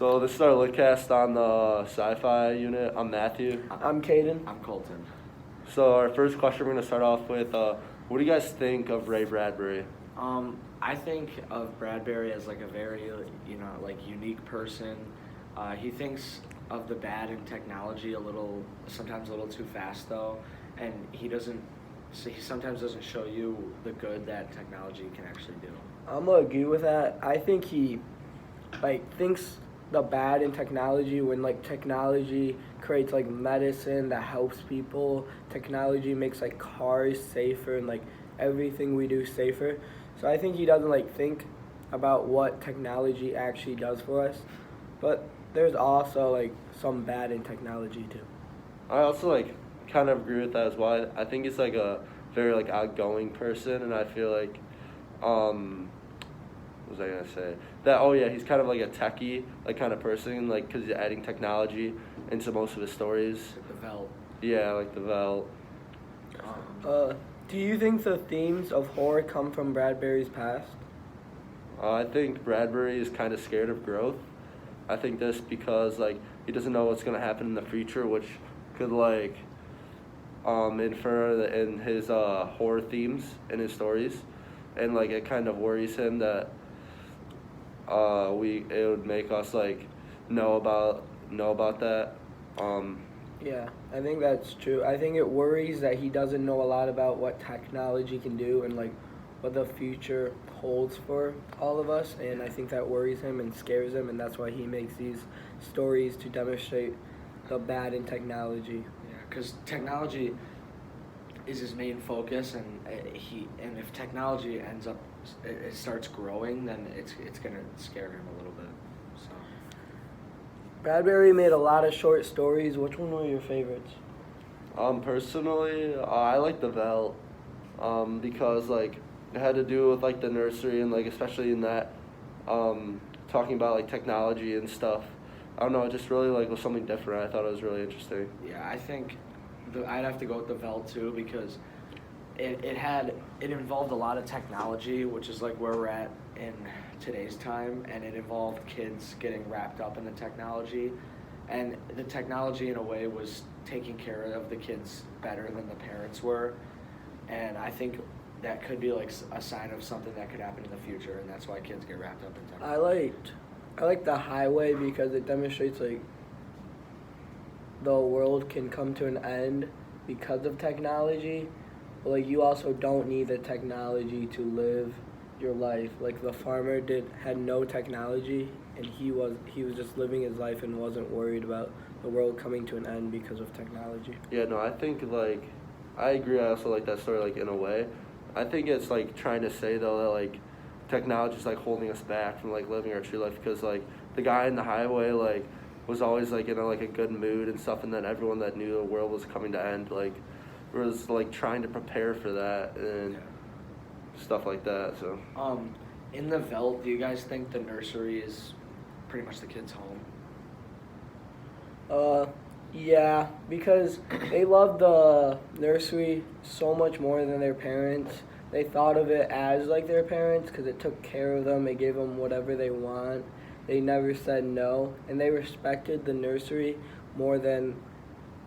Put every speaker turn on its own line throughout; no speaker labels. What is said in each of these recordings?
So this is our Litcast on the sci-fi unit. I'm Matthew.
I'm Caden.
I'm Colton.
So our first question, we're going to start off with, what do you guys think of Ray Bradbury?
I think of Bradbury as like a very, unique person. He thinks of the bad in technology sometimes a little too fast though, and he sometimes doesn't show you the good that technology can actually do.
I'm gonna agree with that. I think he thinks the bad in technology when technology creates medicine that helps people. Technology makes cars safer and everything we do safer. So I think he doesn't think about what technology actually does for us. But there's also some bad in technology too.
I also kind of agree with that as well. I think he's a very outgoing person, and I feel what was I gonna say? He's kind of a techie kind of person, because he's adding technology into most of his stories.
Like the Velt.
Yeah, the Velt.
Do you think the themes of horror come from Bradbury's past?
I think Bradbury is kind of scared of growth. I think this because he doesn't know what's gonna happen in the future, which could infer in his horror themes in his stories, and it kind of worries him that it would make us know about that.
Yeah, I think that's true. I think it worries that he doesn't know a lot about what technology can do and what the future holds for all of us, and I think that worries him and scares him, and that's why he makes these stories to demonstrate the bad in technology.
Yeah, because technology is his main focus, and if technology it starts growing, then it's gonna scare him a little bit. So
Bradbury made a lot of short stories. Which one were your favorites?
Personally, I like the Velt, because it had to do with the nursery and especially in that, talking about technology and stuff. I don't know, it just really was something different. I thought it was really interesting.
yeah, I think I'd have to go with the Velt too, because it involved a lot of technology, which is where we're at in today's time, and it involved kids getting wrapped up in the technology, and the technology in a way was taking care of the kids better than the parents were, and I think that could be a sign of something that could happen in the future, and that's why kids get wrapped up in technology.
I like The Highway because it demonstrates the world can come to an end because of technology, but you also don't need the technology to live your life. The farmer had no technology, and he was just living his life and wasn't worried about the world coming to an end because of technology.
Yeah, no, I think I agree. I also like that story in a way. I think it's trying to say though that technology is holding us back from living our true life, because the guy in The Highway was always in a good mood and stuff, and then everyone that knew the world was coming to end was trying to prepare for that and stuff like that. So
In the Velt, do you guys think the nursery is pretty much the kids' home?
Yeah, because they loved the nursery so much more than their parents. They thought of it as their parents because it took care of them. It gave them whatever they want. They never said no, and they respected the nursery more than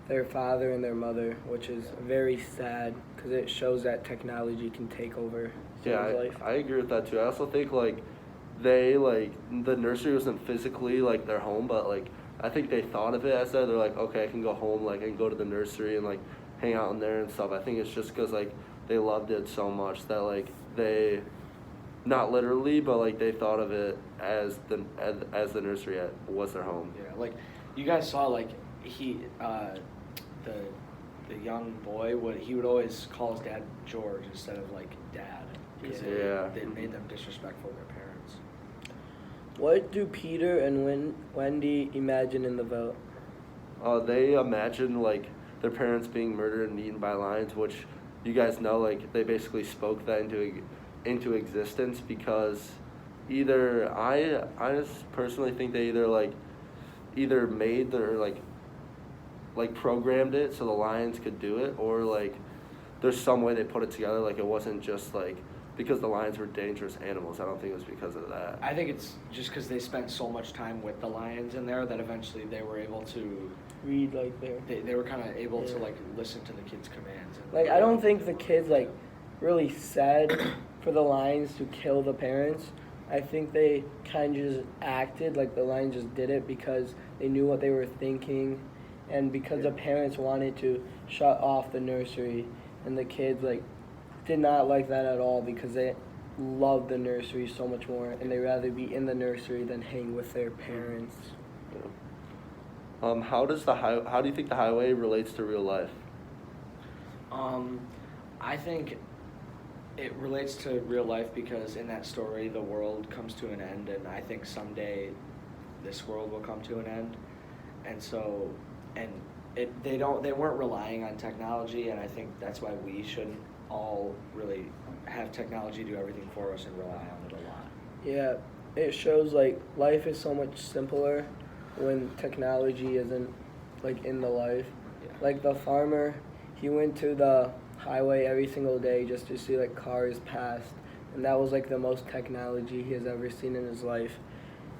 their father and their mother, which is very sad because it shows that technology can take over someone's life.
I agree with that too. I also think they the nursery wasn't physically their home, but I think they thought of it as that. They're okay, I can go home, I can go to the nursery and hang out in there and stuff. I think it's just because they loved it so much that they, not literally, but they thought of it as the nursery was their home.
Yeah, you guys saw he the young boy he would always call his dad George instead of dad, because it made them disrespectful to their parents.
What do Peter and Wendy imagine in the Velt?
They imagine their parents being murdered and eaten by lions, which you guys know they basically spoke that into existence, because either I just personally think they either made their programmed it so the lions could do it, or there's some way they put it together, it wasn't just because the lions were dangerous animals. I don't think it was because of that.
I think it's just because they spent so much time with the lions in there that eventually they were able to
Read like their.
they were kind of able to
Yeah.
like listen to the kids' commands. And,
Like I don't think the kids like really said for the lions to kill the parents. I think they kind of just acted like the lions just did it because they knew what they were thinking, and because the parents wanted to shut off the nursery, and the kids like did not like that at all because they loved the nursery so much more, and they rather be in the nursery than hang with their parents.
Yeah. How do you think the highway relates to real life?
I think it relates to real life because in that story the world comes to an end, and I think someday this world will come to an end, and so they weren't relying on technology, and I think that's why we shouldn't all really have technology do everything for us and rely on it a lot.
Yeah, it shows like life is so much simpler when technology isn't like in the life.
Yeah.
Like the farmer, he went to the highway every single day just to see like cars pass, and that was like the most technology he has ever seen in his life.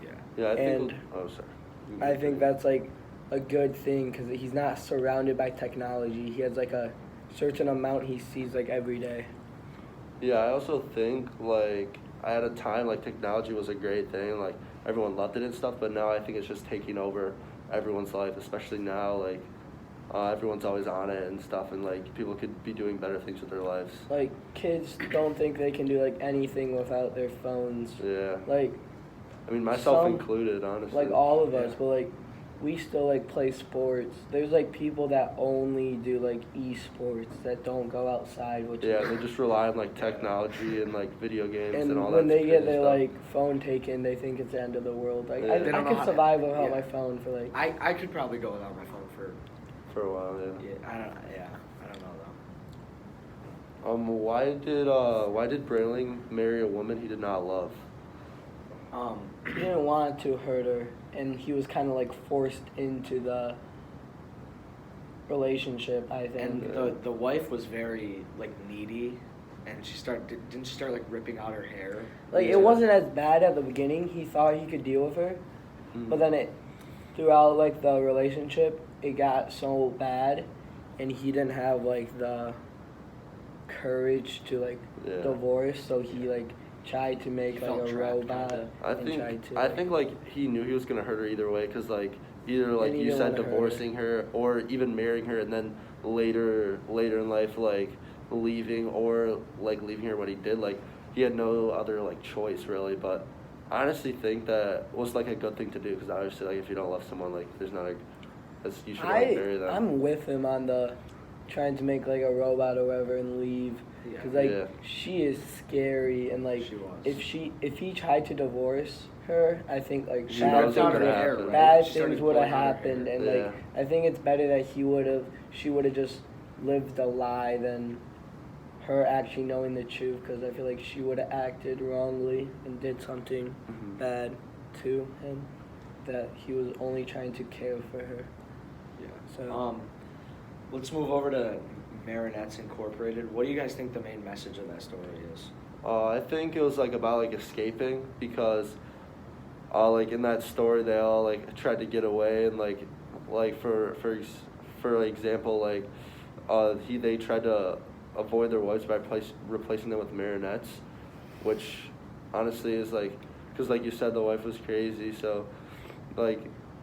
Yeah.
Yeah, I think.
And
Oh, sorry.
I think that's like a good thing because he's not surrounded by technology. He has like a certain amount he sees like every day.
Yeah, I also think like at a time like technology was a great thing, like everyone loved it and stuff, but now I think it's just taking over everyone's life, especially now like everyone's always on it and stuff, and like people could be doing better things with their lives.
Like kids don't think they can do like anything without their phones.
Yeah.
Like
I mean, myself
some-
included, honestly.
like all of us,
Yeah.
but like we still like play sports. There's like people that only do like esports that don't go outside, which
Yeah, they just rely on like technology and like video games and,
and
all that.
when they get
crazy
their
stuff.
like phone taken, they think it's the end of the world. Like
Yeah.
They
I
don't know
could
how-
survive without
yeah.
my phone for like.
I could probably go without my phone for
for a while, yeah.
I don't know though.
Why did Brayling marry a woman he did not love?
He didn't want to hurt her, and he was kind of like forced into the relationship, I think.
And the wife was very like needy, and didn't she start like ripping out her hair?
Like
Yeah.
it wasn't as bad at the beginning. He thought he could deal with her,
Mhm.
but then throughout like the relationship, it got so bad, and he didn't have like the courage to like
Yeah.
divorce. So he like tried to make
He
like
felt
a
trapped,
robot.
kinda.
I think like he knew he was gonna hurt her either way, cause like either like
he
you
didn't
said
wanna hurt her.
divorcing her or even marrying her and then later in life like leaving or like leaving her what he did, like he had no other like choice really. But I honestly think that was like a good thing to do, because obviously like if you don't love someone, like there's not a you should like marry them.
I'm with him on the trying to make like a robot or whatever and leave.
Yeah.
Cause like
Yeah.
she is scary, and like
She was.
if he tried to divorce her, I think like
She
bad
knows
things
what's
would
gonna
have
happen.
bad
She started
things would have
pulling out her
happened,
hair.
and
Yeah.
like I think it's better that she would have just lived a lie than her actually knowing the truth, because I feel like she would have acted wrongly and did something
Mhm.
bad to him that he was only trying to care for her.
Yeah.
So
Let's move over to Marinettes Incorporated. What do you guys think the main message of that story is?
I think it was like about like escaping, because like in that story they all like tried to get away, and like for example like they tried to avoid their wives by replacing them with marionettes, which honestly is like, because like you said the wife was crazy, so like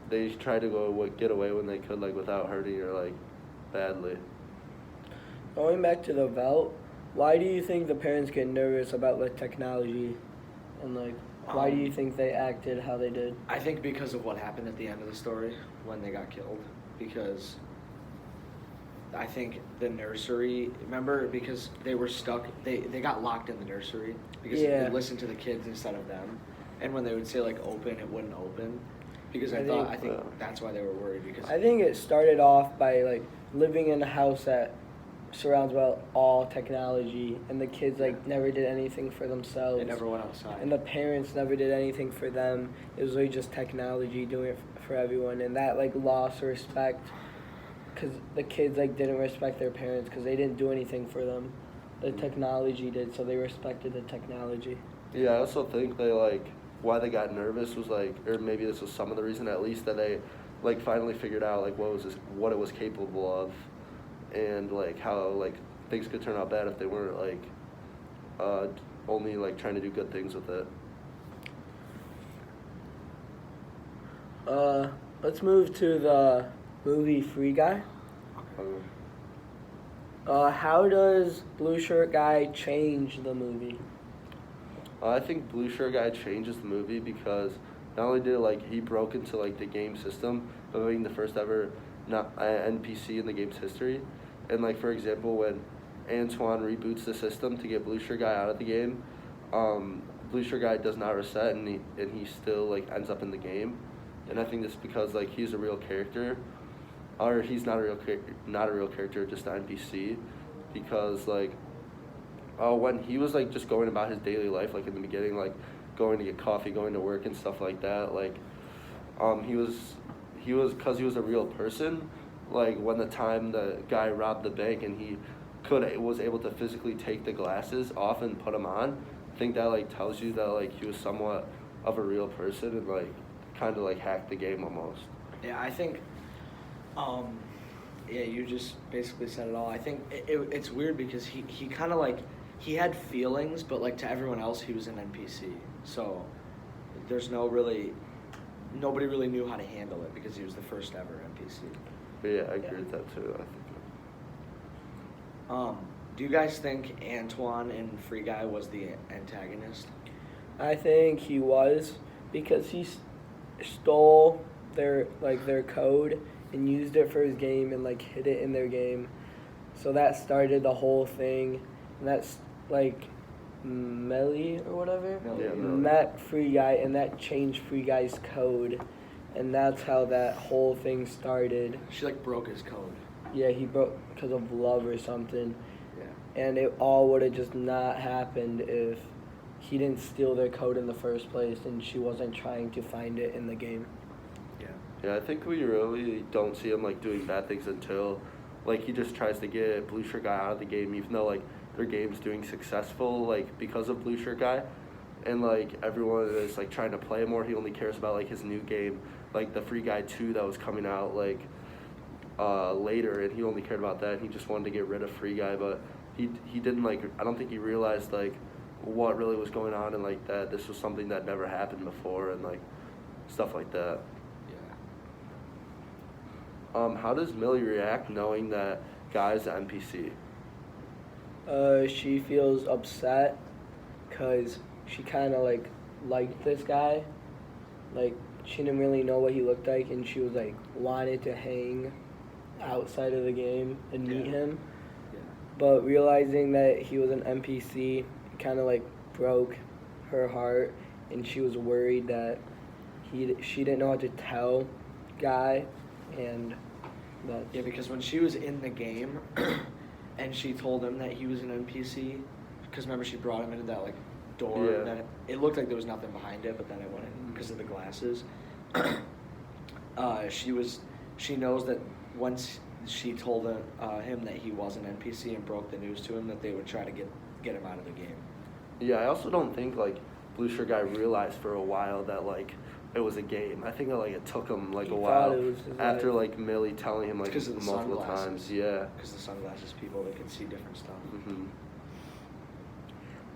they tried to get away when they could, like without hurting her like badly.
going back to the Velt, why do you think the parents get nervous about like technology, and like why do you think they acted how they did?
I think because of what happened at the end of the story when they got killed. Because I think the nursery, remember, because they were stuck, they got locked in the nursery because
Yeah.
they listened to the kids instead of them. And when they would say like open, it wouldn't open. Because
I
I think
yeah.
that's why they were worried. Because
I think it started off by like living in a house that surrounds about all technology, and the kids like never did anything for themselves.
they never went outside.
And the parents never did anything for them. It was really just technology doing it for everyone, and that like lost respect, because the kids like didn't respect their parents because they didn't do anything for them. The technology did, so they respected the technology.
Yeah, I also think they why they got nervous was or maybe this was some of the reason at least that they finally figured out what it was capable of, and how things could turn out bad if they weren't only trying to do good things with it.
Let's move to the movie Free Guy. How does Blue Shirt Guy change the movie?
I think Blue Shirt Guy changes the movie because not only did he broke into the game system of being the first ever NPC in the game's history, and for example when Antoine reboots the system to get Blue Shirt Guy out of the game, Blue Shirt Guy does not reset and he still ends up in the game, and I think this is because he's a real character, or he's not a real character, just an NPC, because when he was just going about his daily life in the beginning, going to get coffee, going to work and stuff like that, he was because he was a real person, when the time the guy robbed the bank and he was able to physically take the glasses off and put them on, I think that tells you that he was somewhat of a real person and kind of hacked the game almost.
Yeah, I think yeah, you just basically said it all. I think it's weird because he kind of he had feelings, but to everyone else he was an NPC. So there's nobody really knew how to handle it because he was the first ever NPC.
But yeah, I agree with that too. I think.
Do you guys think Antoine in Free Guy was the antagonist?
I think he was, because he stole their code and used it for his game and hid it in their game. So that started the whole thing. And that's Melly or whatever met Free Guy, and that changed Free Guy's code, and that's how that whole thing started.
She broke his code.
Yeah, he broke because of love or something.
Yeah.
And it all would have just not happened if he didn't steal their code in the first place and she wasn't trying to find it in the game.
Yeah.
Yeah, I think we really don't see him doing bad things until he just tries to get Blue Shirt Guy out of the game, even though their game's doing successful because of Blue Shirt Guy, and everyone is trying to play more. He only cares about his new game, the Free Guy 2 that was coming out later, and he only cared about that. He just wanted to get rid of Free Guy, but he didn't I don't think he realized what really was going on, and that this was something that never happened before, and stuff like that.
Yeah.
How does Millie react knowing that Guy's an NPC?
She feels upset because she kind of liked this guy. She didn't really know what he looked like, and she was wanted to hang outside of the game and meet him.
Yeah.
But realizing that he was an NPC kind of broke her heart, and she was worried that she didn't know how to tell Guy, and that.
Yeah, because when she was in the game and she told him that he was an NPC, because remember she brought him into that door,
Yeah.
and then it looked like there was nothing behind it, but then it went in because of the glasses. She knows that once she told him that he was an NPC and broke the news to him, that they would try to get him out of the game.
Yeah, I also don't think Blue Shirt Guy realized for a while that it was a game. I think that it took him a while after Millie telling him
because of the
multiple times. Yeah.
Because the sunglasses people, they could see different stuff.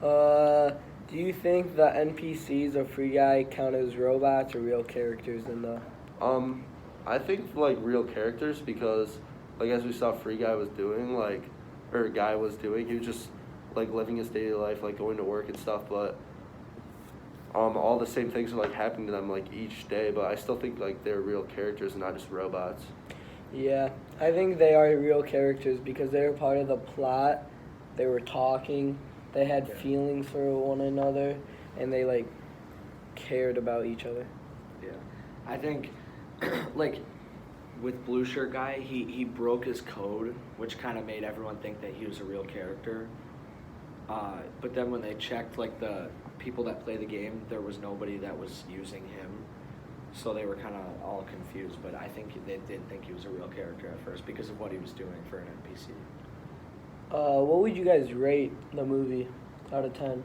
Mhm.
Do you think the NPCs of Free Guy count as robots or real characters in the?
I think real characters, because as we saw Free Guy was doing Guy was doing, he was just living his daily life, going to work and stuff, but all the same things are happening to them each day, but I still think they're real characters and not just robots.
Yeah, I think they are real characters because they were part of the plot. They were talking, they had feelings for one another, and they cared about each other.
Yeah, I think with Blue Shirt Guy, he broke his code, which kind of made everyone think that he was a real character. But then when they checked the people that play the game, there was nobody that was using him, so they were kind of all confused. But I think they didn't think he was a real character at first because of what he was doing for an NPC.
What would you guys rate the movie out of 10?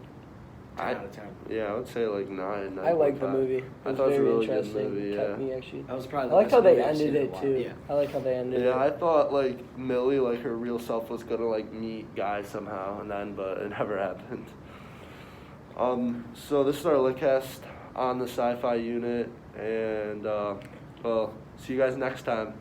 10 out of 10.
Yeah, I would say like 9.
I like the
9.5.
movie. It
I
was
thought it was a
very
really good
interesting.
movie,
Kept
yeah.
me actually.
That was probably
I
the
like
best
how they
movie I've seen
ended
in a
it
while.
too.
Yeah.
I like how they ended
Yeah,
it.
I thought like Millie, like her real self, was gonna like meet Guy somehow, and then but it never happened. So this is our Litcast on the Sci-Fi unit, and well, see you guys next time.